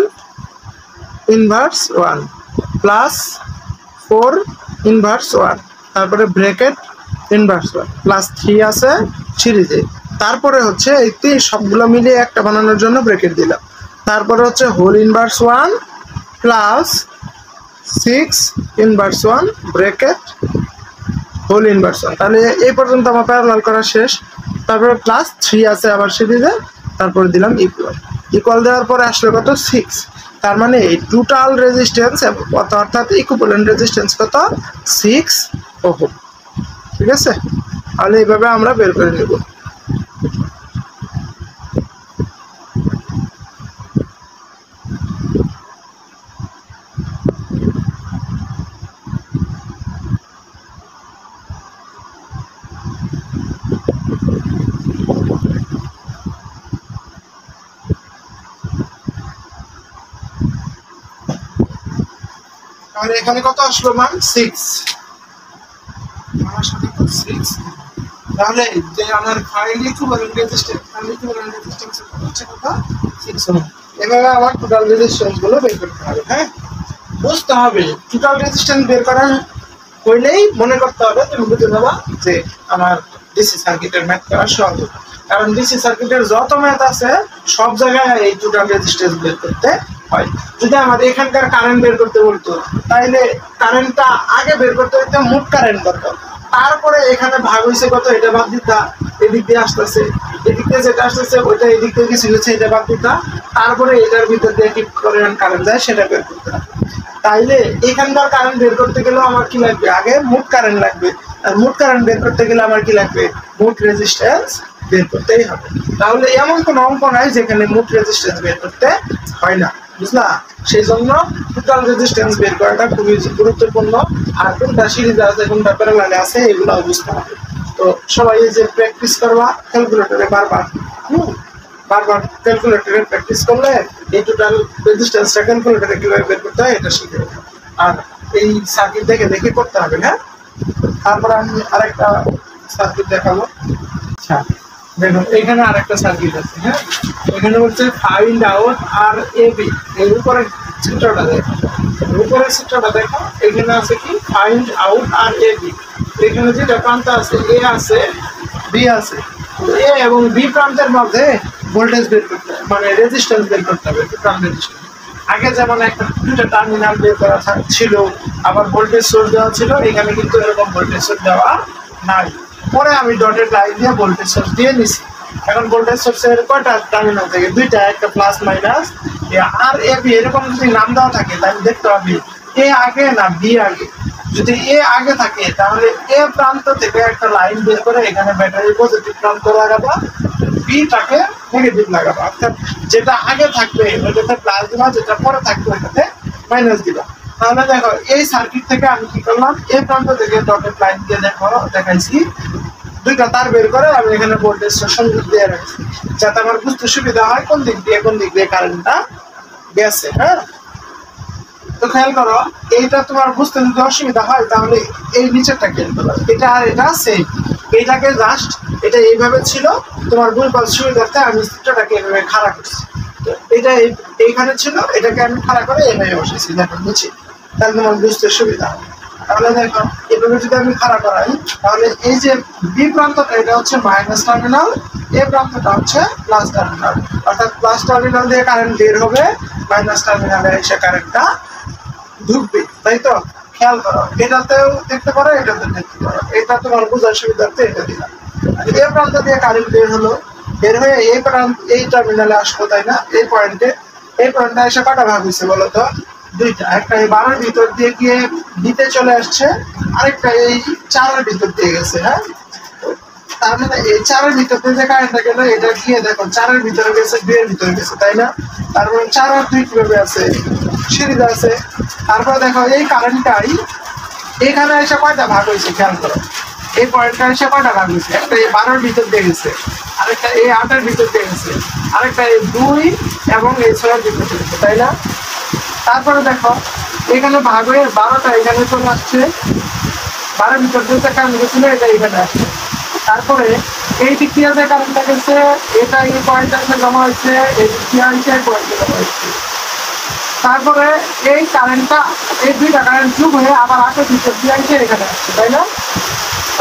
ইনভার্স 1 প্লাস 4 ইনভার্স 1, তারপরে ব্র্যাকেট ইনভার্স 1 প্লাস 3 আছে সিরিজে। তারপরে হচ্ছে এই সবগুলো মিলিয়ে একটা বানানোর জন্য ব্র্যাকেট দিলাম। তারপরে হচ্ছে whole inverse 1 plus 6 inverse 1 bracket whole inverse 1। তাহলে এই পর্যন্ত আমার প্যারালাল করা শেষ। তারপরে প্লাস 3 আছে আবার সিরিজে, তারপরে দিলাম ইকুয়াল। ইকুয়াল দেওয়ার পরে আসলে কত 6। তার মানে এই টোটাল রেজিস্ট্যান্স অর্থাৎ ইকুইভ্যালেন্ট রেজিস্ট্যান্স কত 6 ওহম। ঠিক আছে, তাহলে এইভাবে আমরা বের করে নেব। তাহলে এখানে কত আসলো মান 6। আমার সাথে 6। তাহলে যে আমার file equivalent resistance, file equivalent resistance হচ্ছে কত 6 ওহম। এভাবে আমার টোটাল রেজিস্ট্যান্স গুলো বের করতে হবে। হ্যাঁ, বুঝতে হবে টোটাল রেজিস্ট্যান্স বের করা হইলেই মনে করতে হবে, তুমি বুঝে নেবা যে আমার ডিসি সার্কিটের ম্যাথ করা সহজ। কারণ ডিসি সার্কিটের যত ম্যাথ আছে সব জায়গায় এই টোটাল রেজিস্ট্যান্স বের করতে হয়। যদি আমাদের এখানকার কারেন্ট বের করতে বলতো, তাইলে কারেন্টটা আগে বের করতে হইতো মোট কারেন্ট কত, তারপরে এখানে ভাগ হয়েছে কত এটা বাদ দিতা, এদিক দিয়ে আসতেছে, এদিক দিয়ে যেটা আসতেছে ওইটা এদিক থেকে কিছু হচ্ছে এটা বাদ দিতা, তারপরে এটার ভিতর দিয়ে কি পরিমাণ কারেন্ট যায় সেটা বের করতে হবে। তাইলে এখানকার কারেন্ট বের করতে গেলেও আমার কি লাগবে, আগে মোট কারেন্ট লাগবে। আর মোট কারেন্ট বের করতে গেলে আমার কি লাগবে, মোট রেজিস্ট্যান্স বের করতেই হবে। তাহলে এমন কোনো অঙ্ক নাই যেখানে মোট রেজিস্ট্যান্স বের করতে হয় না, বুঝলা? সেই জন্য টোটাল রেজিস্ট্যান্স বের করাটা খুবই গুরুত্বপূর্ণ। আর কোনটা সিরিজ আছে কোনটা প্যারালালে আছে এগুলো বুঝতে হবে। তো সবাই এই যে প্র্যাকটিস করবা ক্যালকুলেটরে বারবার, বারবার ক্যালকুলেটরে প্র্যাকটিস করলে এই টোটাল রেজিস্ট্যান্সটা ক্যালকুলেটরে কিভাবে বের করতে হয় এটা শিখে নেবে। আর এই সার্কিট দেখে দেখে করতে হবে। হ্যাঁ, তারপর আমি আরেকটা সার্কিট দেখাবো। আচ্ছা দেখুন, এখানে আরেকটা সার্কিট আছে। হ্যাঁ, এখানে হচ্ছে ফাইন্ড আউট আর এবি। এর উপরে চিত্রটা দেখো, উপরের চিত্রটা দেখো, এখানে আছে কি ফাইন্ড আউট আর এবি। এখানে যেটা প্রান্ত আছে এ আছে বি আছে, এ এবং বি প্রান্তের মধ্যে ভোল্টেজ বের করতে হবে, মানে রেজিস্ট্যান্স বের করতে হবে, টোটাল রেজিস্ট্যান্স। আগে যেমন একটা দুটো টার্মিনাল বের করা ছিল, আবার ভোল্টেজ সোর্স দেওয়া ছিল, এখানে কিন্তু এরকম ভোল্টেজ সোর্স দেওয়া নাই। পরে আমি ডটেড লাইন দিয়ে ভোল্টেজ সোর্স দিয়ে নিছি। এখন ভোল্টেজ সোর্সের কয়টা টার্মিনাল থেকে, দুইটা, একটা plus minus. R A B এরকম যদি নাম দেওয়া থাকে তাহলে দেখতে হবে এ আগে না বি আগে। যদি এ আগে থাকে তাহলে এ প্রান্ত থেকে একটা লাইন বের করে এখানে ব্যাটারি পজিটিভ প্রান্ত লাগাবা, বিটাকে নেগেটিভ লাগাবা। অর্থাৎ যেটা আগে থাকবে ওইটাতে প্লাস দিবা, যেটা পরে থাকবে ওইটাতে মাইনাস দিবা। তাহলে দেখো এই সার্কিট থেকে আমি কি করলাম, এ প্রান্ত থেকে ডটেড লাইন দিয়ে দেখাইছি, দুইটা তার বের করে আমি এখানে ভোল্টেজ সংযোগ দিয়ে রাখছি, যাতে আমার বুঝতে সুবিধা হয় কোন দিক দিয়ে কারেন্টটা গেছে। হ্যাঁ, তো খেয়াল করো, এইটা তোমার বুঝতে যদি অসুবিধা হয় তাহলে এই নিচেরটা খেয়াল করো, এটা আর এটা সেম। এইটাকে জাস্ট এটা এইভাবে ছিল, তোমার বুঝবার সুবিধার্থে আমি চিত্রটাকে এইভাবে খাড়া করছি। এটা এইখানে ছিল, এটাকে আমি খাড়া করে এইভাবে বসেছি, দেখো নিচে, তাহলে তোমার বুঝতে সুবিধা হবে। তাহলে দেখো এভাবে যদি আমি খাড়া করাই তাহলে এই যে বি প্রান্তটা এটা হচ্ছে মাইনাস টার্মিনাল, এ প্রান্তটা হচ্ছে প্লাস টার্মিনাল। অর্থাৎ প্লাস টার্মিনাল দিয়ে কারেন্ট বের হবে, মাইনাস টার্মিনালে এসে কারেন্টটা ঢুকবে, তাই তো? খেয়াল করো, এটাতেও দেখতে পারো, এটাতেও দেখতে পারো। এটা তোমার বোঝার সুবিধার্থে এটা দিলাম। এ প্রান্ত দিয়ে কারেন্ট বের হলো, বের হয়ে এই টার্মিনালে আসবো, তাই না? এই পয়েন্টে এসে কটা ভাগ হয়েছে বলো তো? দুইটা, একটা এই 12-এর ভিতর দিয়ে গিয়ে দিতে চলে আসছে, আরেকটা এই 4-এর ভিতর দিয়ে গেছে। হ্যাঁ, তার মানে এই 4-এর ভিতর দিয়ে যে কারেন্টটা গেল, এটা গিয়ে দেখো 4-এর ভিতরে গেছে, 2-এর ভিতরে গেছে, তাই না? তার মানে 4 আর 2 কিভাবে আছে, সিরিজ আছে। তারপরে দেখো এই কারেন্টটাই এখানে এসে কয়টা ভাগ হয়েছে, খেয়াল করো। এই পয়েন্টটা এসে কয়টা ভাগ হয়েছে, একটা এই 12-এর ভিতর দিয়ে গেছে, আরেকটা এই 8-এর ভিতর দিয়ে গেছে, আরেকটা এই 2 এবং এই 6-এর ভিতর দিয়ে গেছে, তাই না? তারপরে দেখো এখানে ভাগ হয়ে 12টা এখানে চলে আসছে, 12-এর ভিতর দিয়ে যে কারেন্ট গেছিল এটা এখানে আসছে। তারপরে এই দিক দিয়ে যে কারেন্টটা গেছে, এটা এই পয়েন্টটা জমা হয়েছে, এই দিক দিয়ে আসছে, এই পয়েন্টে জমা হয়েছে। তারপরে এই কারেন্টটা, এই দুইটা কারেন্ট যোগ হয়ে আবার 8-এর ভিতর দিয়ে আসছে, এখানে আসছে, তাই না?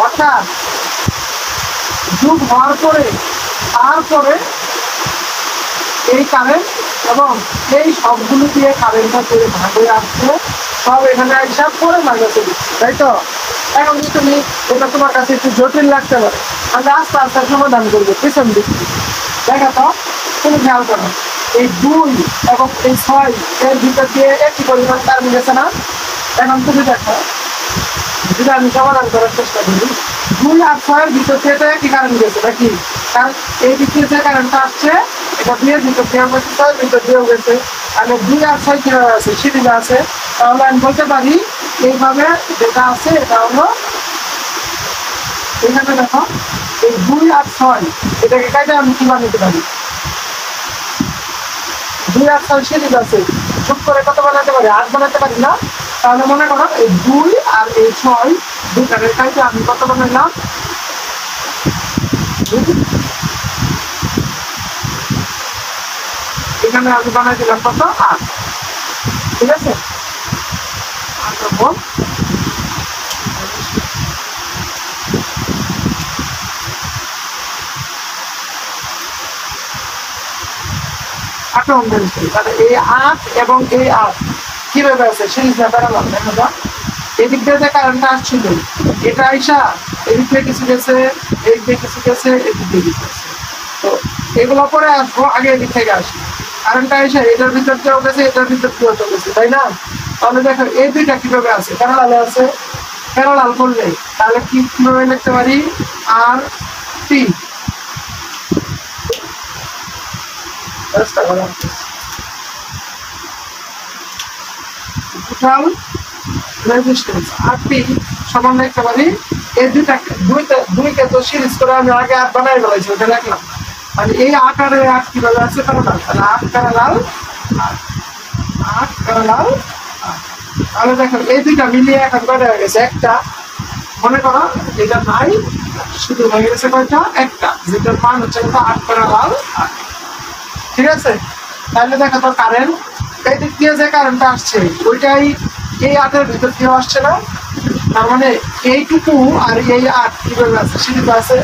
অর্থাৎ যোগ হওয়ার পরে তারপরে এই কারেন্ট এবং এই সবগুলো দিয়ে কারেন্টটা করে ভাগ হয়ে আসছে, সব এখানে হিসাব করে মাইনাসে দিচ্ছে, তাই তো? এখন যদি তুমি এটা তোমার কাছে একটু জটিল লাগতে পারে, আমরা আস্তে আস্তে সমাধান করবো পিছন দিক থেকে। দেখা তো, তুমি খেয়াল করো, এই 2 এবং এই 6 এর ভিতর দিয়ে একই পরিমাণ কারেন্ট গেছে না? এখন তুমি দেখো, যদি আমি সমাধান করার চেষ্টা করি, 2 আর 6-এর ভিতর দিয়ে তো একই কারেন্ট গেছে নাকি? কারণ এই দিক দিয়ে যে কারেন্টটা আসছে, এটা 2-এর ভিতর দিয়ে গেছে, 6-এর ভিতর দিয়েও গেছে। তাহলে 2 আর 6 কিভাবে আছে, সিরিজ আছে। তাহলে আমি বলতে পারি এইভাবে যেটা আছে এটা হলো, এখানে দেখো এই 2 আর 6 এটাকে কাজে আমি কি বানাতে পারি, 2 আর 6 সিরিজ আছে, যোগ করে কত বানাতে পারি, 8 বানাতে পারি না? তাহলে মনে করো এই 2 আর এই 6 দুটাকে কাজে আমি কত বানাইলাম, এখানে আমি বানাই দিলাম কত, 8। ঠিক আছে, 8 নম্বর। তাহলে এই 8 এবং এই 8 কিভাবে আছে, সিরিজ না প্যারালাল? দেখো তো, এদিক দিয়ে যে কারেন্টটা আসছিল, এটা আইসা এদিক দিয়ে কিছু গেছে, এদিক দিয়ে কিছু গেছে, এদিক দিয়ে কিছু গেছে। তো এগুলো পরে আসবো, আগে এদিক থেকে আসি। কারেন্টটা আইসা এটার ভিতর দিয়েও গেছে, এটার ভিতর দিয়েও গেছে, তাই না? তাহলে দেখো এই দুইটা কিভাবে আছে, প্যারালালে আছে। প্যারালাল করলে তাহলে কিভাবে লিখতে পারি, আর টি টোটাল রেজিস্ট্যান্স আরটি সমান লিখতে পারি এই দুইকে তো সিরিজ করে আমি আগে 8 বানাই ফেলাইছি, ওটা লিখলাম। মানে এই 8 আর 8 কিভাবে আছে, প্যারালাল। তাহলে 8 প্যারালাল 8 প্যারালাল। তাহলে দেখো এই দুইটা মিলিয়ে এখন কয়টা হয়ে গেছে, একটা। মনে করো এটা নাই, শুধু হয়ে গেছে কয়টা, একটা, যেটার মান হচ্ছে 8 প্যারালাল 8। ঠিক আছে, তাহলে দেখো তো কারেন্ট এই দিক দিয়ে যে কারেন্টটা আসছে ওইটাই এই 8-এর ভিতর দিয়ে আসছে না? তার মানে এইটুকু আর এই 8 কিভাবে আছে, সিরিজ আছে।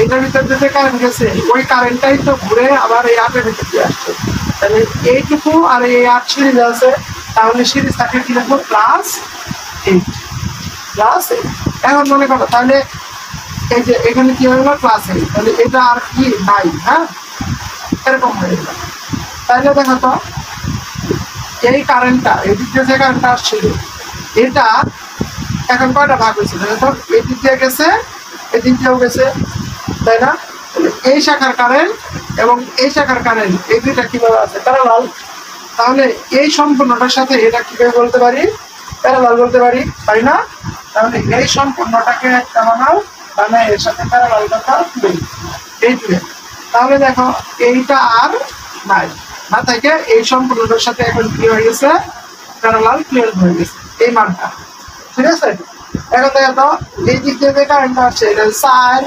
এটার ভিতর দিয়ে কারেন্ট গেছে, ওই কারেন্টটাই তো ঘুরে আবার এই 8-এর ভিতর দিয়ে আসছে। তাহলে এইটুকু আর এই 8 সিরিজ আছে, তাহলে সিরিজ থাকে কি দেখো, +8 +8। এখন মনে করো তাহলে এই যে এখানে কি হলো, +8, তাহলে এটা আর কি নাই। হ্যাঁ, এরকম হয়ে গেল। তাহলে দেখো তো এই কারেন্টটা এদিক দিয়ে যে কারেন্টটা আসছিল, এটা এখন কয়টা ভাগ হয়েছে, দেখো এদিক দিয়ে গেছে, এদিক দিয়েও গেছে, তাই না? এই শাখার কারেন্ট এবং এই শাখার কারেন্ট এই দুইটা কিভাবে আছে, প্যারালাল। তাহলে এই সম্পূর্ণটার সাথে এটা কিভাবে বলতে পারি, প্যারালাল বলতে পারি, তাই না? তাহলে এই সম্পূর্ণটাকে একটা বানাও, মানে এর সাথে প্যারালাল কথা এই দুই। তাহলে দেখো এইটা আর নাই, না থেকে এই সম্পূর্ণটার সাথে এখন কি হয়ে গেছে, প্যারালাল 12 হয়ে গেছে এই মানটা। ঠিক আছে, এখন দেখো তো এই দিক দিয়ে যে কারেন্টটা আসছে, এটা 4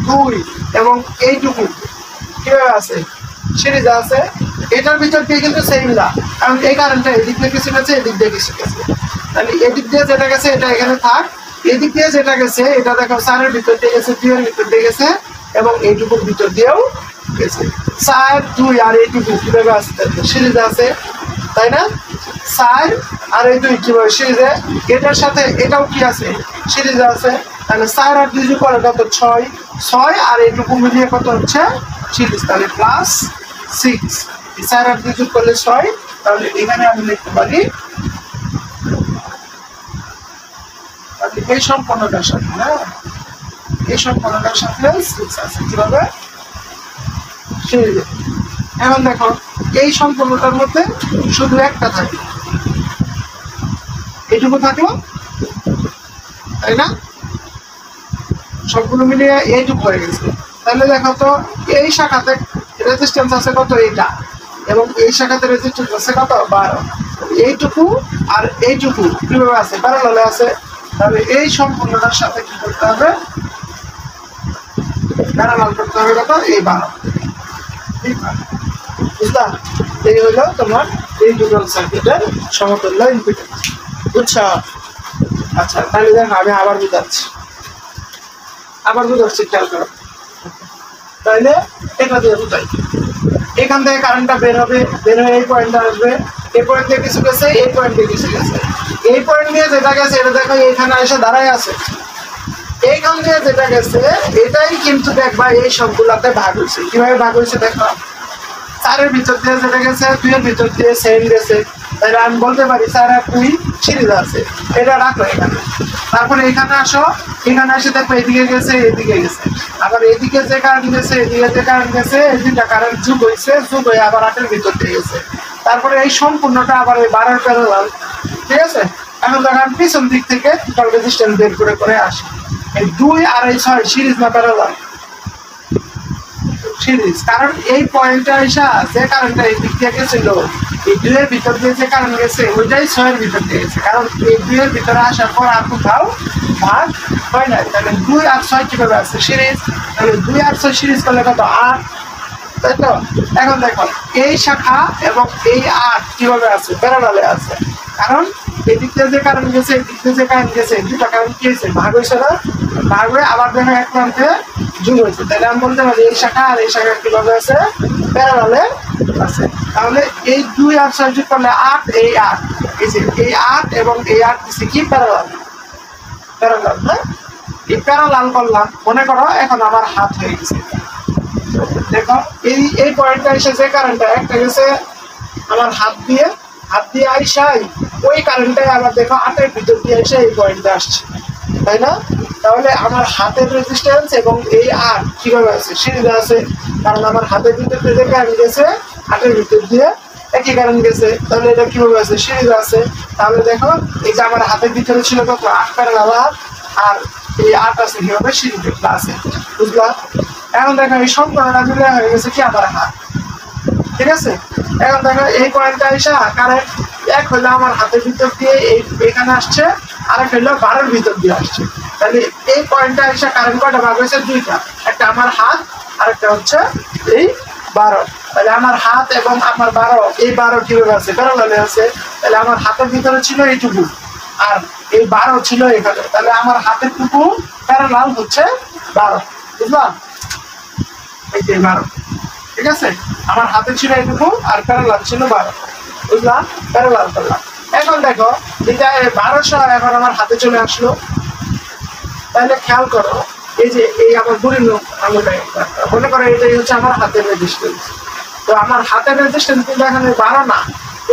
2 এবং এইটুকু কিভাবে আছে, সিরিজ আছে। এটার ভিতর দিয়ে কিন্তু সেম না, কারণ এই কারেন্টটা এদিক দিয়ে কিছু গেছে, এদিক দিয়ে কিছু গেছে। তাহলে এদিক দিয়ে যেটা গেছে এটা এখানে থাক, এদিক দিয়ে যেটা গেছে এটা দেখো 4-এর ভিতর দিয়ে গেছে, 2-এর ভিতর দিয়ে গেছে এবং এইটুকুর ভিতর দিয়েও গেছে। 4 2 আর এইটুকু কিভাবে আছে, সিরিজ আছে, তাই না? 4 আর এই 2 কিভাবে সিরিজে, এটার সাথে এটাও কি আছে, সিরিজ আছে। তাহলে 4 আর 2 যোগ করে কত, 6 6 আর এইটুকু মিলিয়ে কত হচ্ছে, সিরিজ। তাহলে +6, 4 আর 2 যোগ করলে 6 তাহলে এখানে আমি লিখতে পারি এই সম্পূর্ণটার সাথে, হ্যাঁ এই সম্পূর্ণটার সাথে 6 আছে কিভাবে সিরিজ। এখন দেখো এই সম্পূর্ণটার মধ্যে শুধু একটা থাকে, এইটুকু থাকলো, তাই না? সবগুলো মিলিয়ে এইটুকু হয়ে গেছে। তাহলে দেখো তো এই শাখাতে রেজিস্ট্যান্স আছে কত, এইটা, এবং এই শাখাতে রেজিস্ট্যান্স আছে কত, 12। এইটুকু আর এইটুকু কিভাবে আছে, প্যারালালে আছে। তাহলে এই সম্পূর্ণটার সাথে কি করতে হবে, প্যারালাল করতে হবে কত, এই 12। বুঝলা? এই হলো তোমার এই নিউট্রাল সার্কিটের সমতুল্য ইম্পিডেন্স। বুঝছো? আচ্ছা, তাহলে দেখো আমি আবার বুঝাচ্ছি, খেয়াল করো। তাহলে এটা দিয়ে বুঝাই, এখান থেকে কারেন্টটা বের হবে, বের হয়ে এই পয়েন্টে আসবে, এই পয়েন্ট দিয়ে কিছু গেছে, এই পয়েন্ট দিয়ে কিছু গেছে, এই পয়েন্ট দিয়ে যেটা গেছে এটা দেখো এইখানে এসে দাঁড়ায় আছে, এইখান দিয়ে যেটা গেছে এটাই কিন্তু দেখবা এই সবগুলাতে ভাগ হয়েছে। কিভাবে ভাগ হয়েছে দেখো, 4 ভিতর দিয়ে যেটা গেছে 2 ভিতর দিয়ে সেম গেছে, তাহলে আমি বলতে পারি 4 আর 2 সিরিজ আছে। এটা রাখো এখানে, তারপরে এখানে আসো, এখানে এসে দেখো এদিকে গেছে, এদিকে গেছে, আবার এদিকে যে কারেন্ট গেছে, এদিকে যে কারেন্ট গেছে, এই দুইটা কারেন্ট যোগ হয়েছে, যোগ হয়ে আবার 8 ভিতর দিয়ে গেছে। তারপরে এই সম্পূর্ণটা আবার এই 12 প্যারালাল, ঠিক আছে? এখন দেখো আমি পিছন দিক থেকে টোটাল রেজিস্ট্যান্স বের করে আসি। এই 2 আর এই 6 সিরিজ না প্যারালাল? সিরিজ, কারণ এই পয়েন্টটা এসে যে কারেন্টটা এই দিক দিয়ে গেছিল, এই 2 এর ভিতর দিয়ে যে কারেন্ট গেছে ওইটাই 6 এর ভিতর দিয়ে গেছে, কারণ এই 2 এর ভিতরে আসার পর আর কোথাও ভাগ হয় না। তাহলে 2 আর 6 কিভাবে আছে, সিরিজ। তাহলে 2 আর 6 সিরিজ করলে কত, 8, তাই তো? এখন দেখো এই শাখা এবং এই 8 কিভাবে আছে, প্যারালালে আছে, কারণ এই দিক দিয়ে যে কারেন্ট গেছে, এই দিক দিয়ে যে কারেন্ট গেছে, দুটো কারেন্ট কি হয়েছে, ভাগ হয়েছে না? ভাগ হয়ে আবার দেখো এক প্রান্তে যোগ হয়েছে। তাহলে আমি বলতে পারি এই শাখা আর এই শাখা কিভাবে আছে, প্যারালালে আছে। তাহলে এই 2 আর 6 যোগ করলে 8, এই 8, এই যে এই 8 এবং এই 8 দিচ্ছে কি, প্যারালাল, প্যারালাল, হ্যাঁ? এই প্যারালাল করলাম, মনে করো এখন আমার হাত হয়ে গেছে। দেখো এই পয়েন্টটা এসে যে কারেন্টটা একটা গেছে আমার হাত দিয়ে আইসাই, ওই কারেন্টটাই আবার দেখো 8 এর ভিতর দিয়ে এসে এই পয়েন্টে আসছে, তাই না? তাহলে আমার হাতের রেজিস্ট্যান্স এবং এই 8 কিভাবে আছে, সিরিজে আছে, কারণ আমার হাতের ভিতর দিয়ে যে কারেন্ট গেছে 8 এর ভিতর দিয়ে একই কারেন্ট গেছে, তাহলে এটা কিভাবে আছে, সিরিজে আছে। তাহলে দেখো এই যে আমার হাতের ভিতরে ছিল কত, 8 প্যারালাল, আর এই 8 আছে কিভাবে, সিরিজে আছে। বুঝলা? এখন দেখো এই সম্পূর্ণটা মিলে হয়ে গেছে কি, আমার হাত, ঠিক আছে? এখন দেখো এই পয়েন্টটা এসে কারেন্ট এক হইলো আমার হাতের ভিতর দিয়ে এখানে আসছে, আরেক হইলো 12 ভিতর দিয়ে আসছে। তাহলে এই পয়েন্টটা এসে কারেন্ট কয়টা ভাগ হয়েছে, 2টা, একটা আমার হাত আর একটা হচ্ছে এই 12। তাহলে আমার হাত এবং আমার 12, এই 12 কিভাবে আছে, প্যারালালে আছে। তাহলে আমার হাতের ভিতরে ছিল এইটুকু আর এই 12 ছিল এখানে, তাহলে আমার হাতের টুকু প্যারালাল হচ্ছে 12। বুঝলাম? এই যে 12, ঠিক আছে? আমার হাতে ছিল এইটুকু আর প্যারালাল ছিল 12। বুঝলাম? প্যারালাল করলাম। এখন দেখো এটা 1200 এখন আমার হাতে চলে আসলো। তাহলে খেয়াল করো এই যে এই আমার বুড়ির আঙুলটা, মনে করো এটাই হচ্ছে আমার হাতের রেজিস্ট্যান্স। তো আমার হাতের রেজিস্ট্যান্স কিন্তু এখানে 12 না,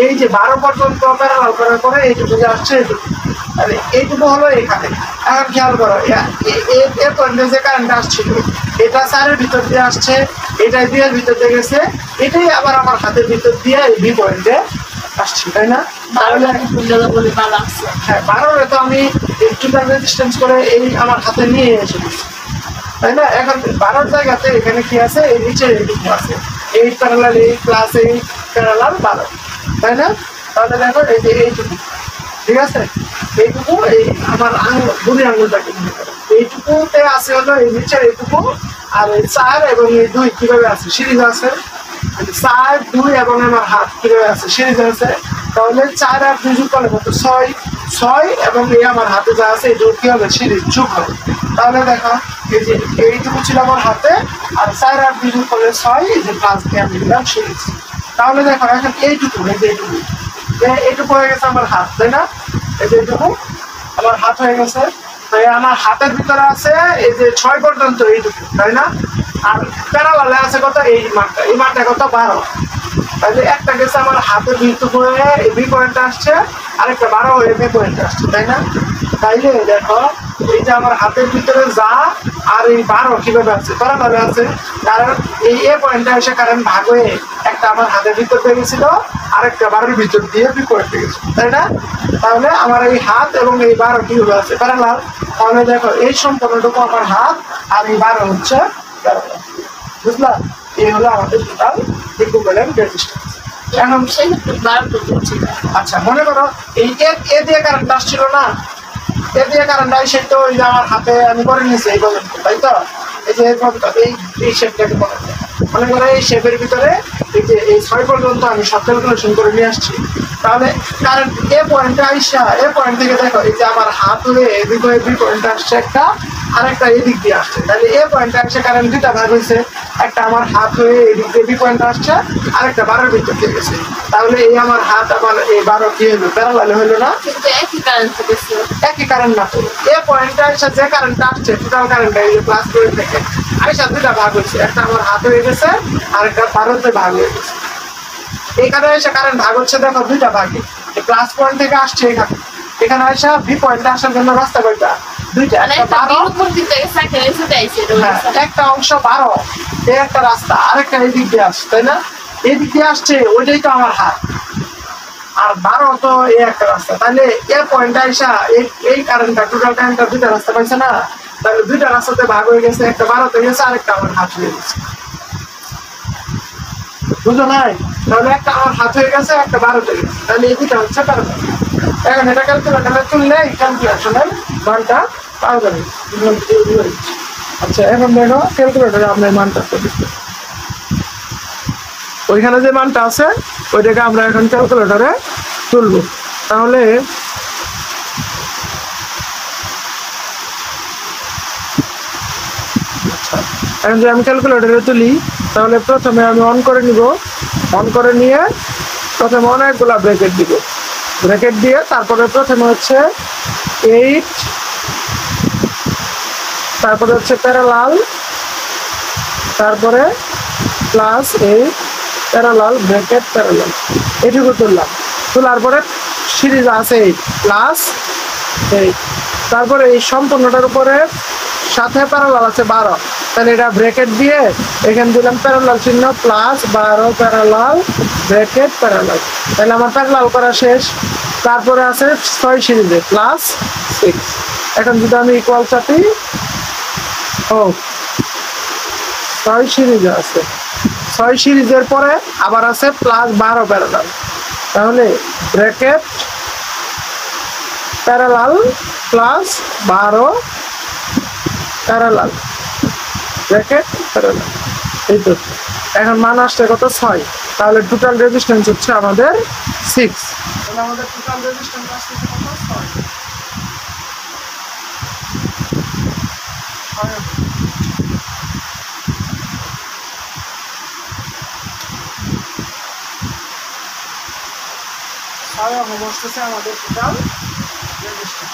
এই যে 12 পর্যন্ত প্যারালাল করার পরে এইটুকু যে আসছে এইটুকু, তাহলে এইটুকু হলো এখানে। এখন খেয়াল করো এর পয়েন্টে যে কারেন্ট আসছিল এটা 4 এর ভিতর দিয়ে আসছে, এটাই 2 এর ভিতর দিয়ে গেছে, এটাই আবার আমার হাতের ভিতর দিয়ে এই বি পয়েন্টে আসছে, তাই না? তাহলে হ্যাঁ 12 তো আমি টোটাল রেজিস্ট্যান্স করে এই আমার হাতে নিয়ে এসে দিচ্ছি, তাই না? এখন 12 জায়গাতে এখানে কি আছে, এই নিচে এইটুকু আছে, এই প্যারালাল, এই প্লাস এই প্যারালাল 12, তাই না? তাহলে দেখো এই যে এইটুকু, ঠিক আছে? এইটুকু এই আমার বুড়ি আঙুলটাকে এইটুকুতে আছে হলো এই নিচের এইটুকু, আর এই 4 এবং এই 2 কিভাবে আছে, সিরিজ আছে। 4, 2 এবং আমার হাত কিভাবে আছে, সিরিজ আছে। তাহলে 4 আর 2 যোগ করলে কত, 6 এবং এই আমার হাতে যা আছে এইটুকু কি হবে, সিরিজ যোগ হবে। তাহলে দেখো এই যে এইটুকু ছিল আমার হাতে, আর 4 আর 2 যোগ করলে 6, এই যে প্লাস দিয়ে আমি দিলাম সিরিজ। তাহলে দেখো এখন এইটুকু, এই যে এইটুকু হয়ে গেছে আমার হাত, তাই না? এই যে এইটুকু আমার হাত হয়ে গেছে। আমার হাতের ভিতরে আছে এই যে 6 পর্যন্ত এইটুকু, তাই না? আর প্যারালালে আছে কত, এই মানটা কত, 12। তাহলে একটা গেছে আমার হাতের ভিতর হয়ে বি পয়েন্ট আসছে, আরেকটা 12 হয়ে বি পয়েন্ট আসছে, তাই না? তাইলে দেখো এই যে আমার হাতের ভিতরে যা আর এই 12 কিভাবে আছে, প্যারালালে আছে, কারণ এই এ পয়েন্টটা এসে কারেন্ট ভাগ হয়ে একটা আমার হাতের ভিতর দিয়ে গেছিল, আরেকটা 12 ভিতর দিয়ে বি পয়েন্টে গেছিল, তাই না? তাহলে আমার এই হাত এবং এই 12 কিভাবে আছে, প্যারালাল। তাহলে দেখো এই সম্পূর্ণটুকু আমার হাত আর এই 12 হচ্ছে প্যারালাল, বুঝলা? এই হলো আমাদের টোটাল ইকুইভ্যালেন্ট রেজিস্ট্যান্স। এখন আচ্ছা মনে করো এই এ দিয়ে কারেন্ট আসছিল না, এ দিয়ে কারেন্ট আসে তো ওই যে আমার হাতে আমি করে নিয়েছি এই পর্যন্ত, তাই তো? এই যে এই শেপটাকে মনে করো এই শেপের ভিতরে এই যে এই 6 পর্যন্ত আমি সব ক্যালকুলেশন করে নিয়ে আসছি। তাহলে কারেন্ট এ পয়েন্টে আইসা এ পয়েন্ট থেকে দেখো এই যে আমার হাত হয়ে এদিক হয়ে বি পয়েন্টে আসছে একটা, আরেকটা এদিক দিয়ে আসছে, তাহলে এ পয়েন্টে আসছে কারেন্ট দুইটা ভাগ হয়েছে, একটা আমার হাত হয়ে এদিক দিয়ে বি পয়েন্টে আসছে, আরেকটা 12 ভিতর দিয়ে গেছে। তাহলে এই আমার হাত আবার এই 12 কি হলো, প্যারালাল হলো না? একই কারেন্ট না তো, এ পয়েন্টে আসা যে কারেন্টটা আসছে টোটাল কারেন্ট এই যে প্লাস পয়েন্ট থেকে আইসা দুইটা ভাগ হয়েছে, একটা আমার হাত হয়ে গেছে আর একটা 12 তে ভাগ হয়ে গেছে। এখানে এসে কারেন্ট ভাগ হচ্ছে দেখো দুইটা ভাগে, প্লাস পয়েন্ট থেকে আসছে এখানে, এখানে আসা বি পয়েন্টে আসার জন্য রাস্তা কয়টা, দুইটা, একটা 12, একটা অংশ 12 এই একটা রাস্তা, আরেকটা এই দিক দিয়ে আসছে, তাই না? এই দিক দিয়ে আসছে ওইটাই তো আমার হাত, আর 12 তো এই একটা রাস্তা, তাহলে এ পয়েন্টে আসা এই কারেন্টটা টোটাল কারেন্টটা দুইটা রাস্তা পাইছে না? তাহলে দুইটা রাস্তাতে ভাগ হয়ে গেছে, একটা 12 তে গেছে, আরেকটা আমার হাত হয়ে গেছে, বুঝো নাই? তাহলে একটা আমার হাত হয়ে গেছে, একটা 12 তে গেছে, তাহলে এই দুইটা হচ্ছে প্যারালাল। এখন এটা ক্যালকুলেটরে তুললে ক্যালকুলেশনের মানটা পাওয়া যাবে। আচ্ছা এখন দেখো ক্যালকুলেটরে আপনার মানটা দিচ্ছে, ওইখানে যে মানটা আছে ওইটাকে আমরা এখন ক্যালকুলেটরে তুলব। তাহলে এখন যদি আমি ক্যালকুলেটরে তুলি তাহলে প্রথমে আমি অন করে নিব, অন করে নিয়ে প্রথমে অনেকগুলা ব্র্যাকেট দিব, ব্র্যাকেট দিয়ে তারপরে প্রথমে হচ্ছে 8, তারপরে হচ্ছে প্যারালাল, তারপরে প্লাস 8 প্যারালাল ব্র্যাকেট প্যারালাল, এটুকু তুললাম। তোলার পরে সিরিজ আছে 8 প্লাস 8, তারপরে এই সম্পূর্ণটার উপরে সাথে প্যারালাল আছে 12, তাহলে এটা ব্র্যাকেট দিয়ে এখানে দিলাম প্যারালাল চিহ্ন প্লাস 12 প্যারালাল ব্র্যাকেট প্যারালাল, তাহলে আমার প্যারালাল করা শেষ। তারপরে আছে 6 সিরিজে প্লাস 6, এখন যদি আমি ইকুয়াল চাপি, ও 6 সিরিজে আছে, 6 সিরিজের পরে আবার আছে প্লাস 12 প্যারালাল, তাহলে bracket parallel plus 12 parallel bracket parallel, এই তো। এখন মান আসছে কত, 6, তাহলে টোটাল রেজিস্ট্যান্স হচ্ছে আমাদের 6, তাহলে আমাদের টোটাল রেজিস্ট্যান্স আসছে কত, 6 বসতেছে আমাদের টোটাল রেজিস্ট্যান্স।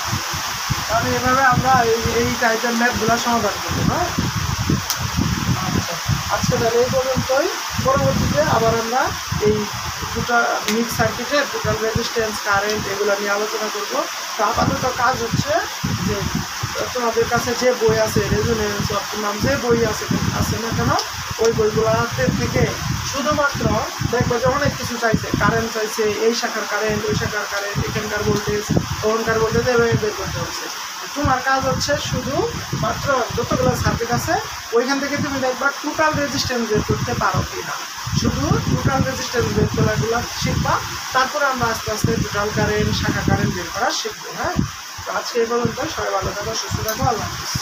তাহলে এভাবে আমরা এই টাইপের ম্যাথগুলো সমাধান করবো। হ্যাঁ, আচ্ছা আজকে তাহলে এই পর্যন্তই, পরবর্তীতে আবার আমরা এই টোটাল মিক্স সার্কিটের টোটাল রেজিস্ট্যান্স কারেন্ট এগুলো নিয়ে আলোচনা করব। তো আপাতত কাজ হচ্ছে যে তোমাদের কাছে যে বই আছে রেজোনেন্স অপটিমাম যে বই আছে না কেন, ওই বইগুলোতে থেকে শুধুমাত্র দেখবে যে অনেক কিছু চাইছে, কারেন্ট চাইছে, এই শাখার কারেন্ট, ওই শাখার কারেন্ট, এখানকার ভোল্টেজ, ওখানকার ভোল্টেজ এভাবে বের করতে হচ্ছে। তোমার কাজ হচ্ছে শুধু মাত্র যতগুলো সার্কিট আছে ওইখান থেকে তুমি দেখবা টোটাল রেজিস্ট্যান্স বের করতে পারো কিনা, শুধু টোটাল রেজিস্ট্যান্স বের করাগুলো শিখবা, তারপরে আমরা আস্তে আস্তে টোটাল কারেন্ট, শাখা কারেন্ট বের করা শিখবো। হ্যাঁ, তো আজকে এই পর্যন্ত, সবাই ভালো থাকো, সুস্থ থাকো, আল্লাহ হাফিজ।